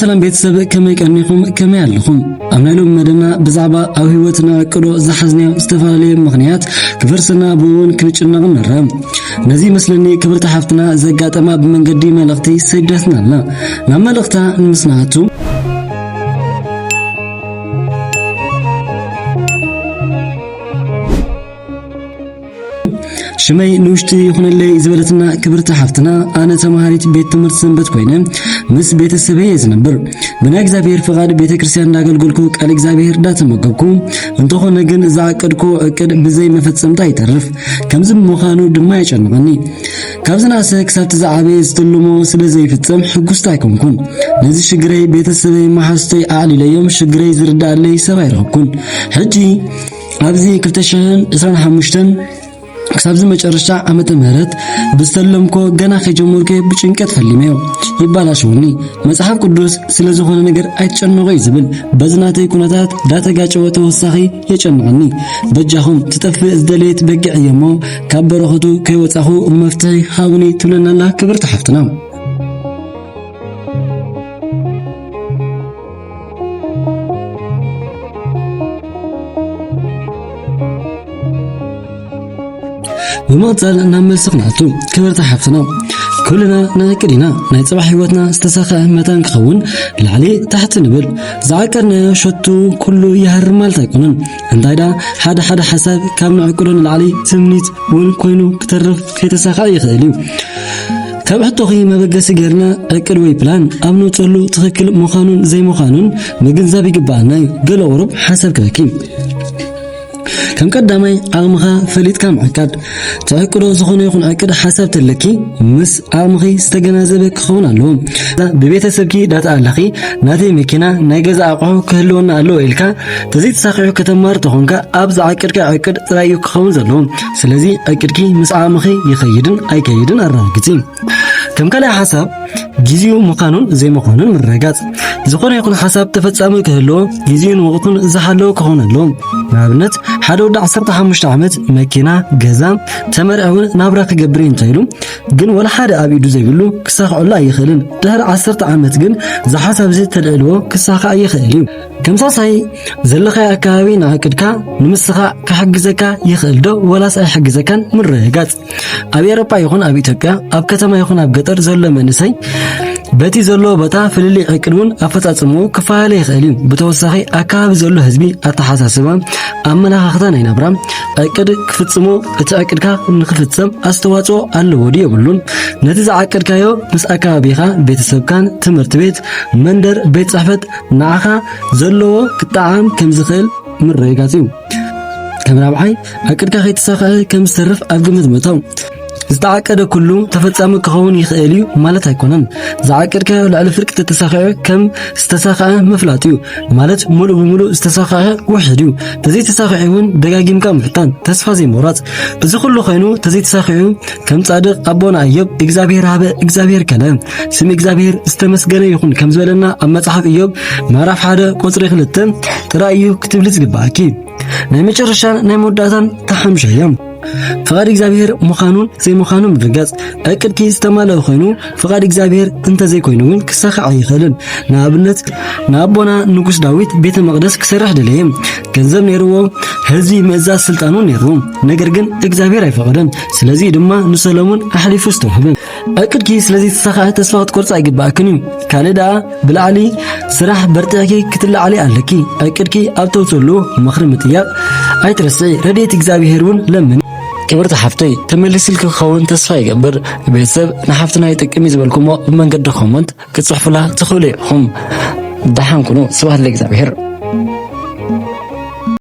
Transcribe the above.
ሰላም ቤተሰብ ከመይ ቀኒኹም ከመይ ኣለኹም ኣምናሎም መደና ብዛዕባ ኣብ ህይወትና ቅዶ ዝሓዝናዮ ዝተፋላለየ ምኽንያት ክፈርስና ብውን ክንጭነቕ ንረም ነዚ መስለኒ ክብርታ ሓፍትና ዘጋጠማ ብመንገዲ መልእኽቲ ሰደትና ኣላ ናብ መልእኽታ ንምስናቱ ሽመይ ንውሽቲ ይኹነለይ ዝበለትና ክብርታ ሓፍትና ኣነ ተማሃሪት ቤት ትምህርት ሰንበት ኮይነ ምስ ቤተሰበይ ዝነብር ብናይ እግዚአብሔር ፍቃድ ቤተክርስቲያን እንዳገልገልኩ ቃል እግዚአብሔር ዳተመገብኩ እንተኾነ ግን ዛቀድኩ እቅድ ብዘይ መፈጸምታ ይተርፍ ከምዝ ምዃኑ ድማ ይጨንቀኒ ካብዝናሰ ክሳብቲ ዛዓበ ዝትልሞ ስለዘይ ፍጸም ሕጉስታ አይኮንኩን ነዚ ሽግረይ ቤተሰበይ ማሐስተይ ኣዕሊለዮም ሽግረይ ዝርዳለይ ሰባይ ረኩን ሕጂ ኣብዚ 2025 ክሳብዚ መጨረሻ ዓመተ ምህረት ብስተለምኮ ገና ከጀመርኩ ብጭንቀት ፈልሜው ይባላሽውኒ መጽሐፍ ቅዱስ ስለዝኾነ ነገር አይጨነቀይ ዝብል በዝናተይ ኩነታት ዳተጋጨወ ተወሳኺ የጨንቀኒ በጃኹም ትጠፍእ ዝደለየት በግዕ የሞ ካብ በረኸቱ ከይወጻኹ መፍትሒ ሃቡኒ ትብለናላ ክብርታ ሓፍትና بمقتل نعمل سقناتو كبرتا حفتنا كلنا ناكدينا ناي صباح حيوتنا استساخه متان كخون العلي تحت نبل زعكرنا شتو كله يهرم مالتا يكونن اندايدا حدا حساب كام نعقلون العلي تمنيت وين كوينو كترف كيتساخا يخيليو كاب حطوخي مبقس جرنا اكل وي بلان امنو تصلو تخكل مخانون زي مخانون مغنزاب يقبعنا قلو ورب حسب كاكيم كم قدامي أغمخا فليت كام عكاد تعكرو زخوني يخون عكاد حسب تلكي مس أغمخي استجنازبك خون اللهم ببيت سبكي دات أهلخي ناتي مكينا نايجز أقعو كهلون ألو إلكا تزيد ساقعو كتمار تخونكا أبز عكرك عكاد ترايو كخون زلهم سلازي عكركي مس أغمخي يخيدن أي كيدن الراقتين كم كلا حسب جزيو مقانون زي مقانون من الرقات زخوني يكون حسب تفتسامي كهلو جزيو وقتون زحلو كخون اللهم مابنت حدو دا 15 عمت مكينا غزام تمرعون نابرا كغبرين تايلو جن ولا حدا ابيدو زيبلو كساخو لا يخلن دهر 10 عمت جن زحسب زي تلعلو كساخا يخليو كمساساي زلخا اكاوي ناكدكا نمسخا كحجزكا يخلدو ولا ساي حجزكان مرهقات ابي اوروبا يكون ابي ኢትዮጵያ اب ከተማ ይኹን اب ገጠር ዘሎ መንሰይ በቲ ዘሎ ቦታ ፍልሊ ዕቅዱን አፈጻጽሙ ክፋለ ይኽእል በተወሳኺ አካባቢ ዘሎ ህዝቢ አተሐሳስባ አመላኻኽታን አይናብራም ዕቅድ ክፍጽሙ እቲ ዕቅድካ ንክፍጽም አስተዋጽኦ አለው ይብሉን ነቲ ዘዓቅድካዮ ምስ አካባቢኻ ቤተሰብካን ትምህርት ቤት መንደር ቤት ጽሕፈት ናኻ ዘለዎ ክጣዓም ከም ዝኽእል ምረጋጽዩ ከምራብዓይ ዕቅድካ ከይተሳኽዐ ከም ዝተርፍ አብግምት መታው ዝተዓቀደ ኩሉ ተፈጻሚ ክኸውን ይኽእል እዩ ማለት አይኮነን ዘዓቀድካዮ ልዕሊ ፍርቂ ተተሳኺዑ ከም ዝተሳኽዐ መፍላጥ እዩ ማለት ሙሉእ ብሙሉእ ዝተሳኽዐ ውሕድ እዩ ተዘይተሳኺዑ እውን ደጋጊምካ ምሕታን ተስፋ ዘይምቑራጽ እዚ ኩሉ ኮይኑ ተዘይተሳኺዑ ከም ጻድቕ ኣቦና ኢዮብ እግዚአብሔር ሃበ እግዚአብሔር ከለ ስም እግዚአብሔር ዝተመስገነ ይኹን ከም ዝበለና ኣብ መጽሓፍ ኢዮብ ምዕራፍ 1 ቁጽሪ 2 ተራእዩ ክትብል ዝግባእኪ ናይ መጨረሻ ናይ መወዳእታን ተሓምሸዮም فقاد እግዚአብሔር مخانون زي مخانون مرقص اقدك استماله خوينو فقاد እግዚአብሔር انت زي كوينون كسخع يخلن نابنت نابونا نጉስ ዳዊት ቤተ መቅደስ ክሰራህ ደለየም ገንዘብ ነይርዎ ህዝቢ መዛዝ ስልጣኑን ነይርዎ ነገር ግን እግዚአብሔር አይፈቅደም ስለዚህ ድማ ንሰሎሞን አሕሊፉ ዝተውህበ اقدك ስለዚህ ተሰخع ተስፋ ትቆርጽ አይግባክኒ ካለዳ ብላዕሊ ስራሕ በርታኪ ክትላዓሊ ኣለኪ اقدك ኣብተውጽሉ መኽሪ ምጥያቅ አይትረስይ ረድኤት እግዚአብሔርን ለምን كبرت حفتي تملسلك خون تصفى يقبر بيسب نحفتنا يتقمي زبالكم بمنقد كومنت كتصحفوا لها تخولي هم دحان كنو صباح لك زبير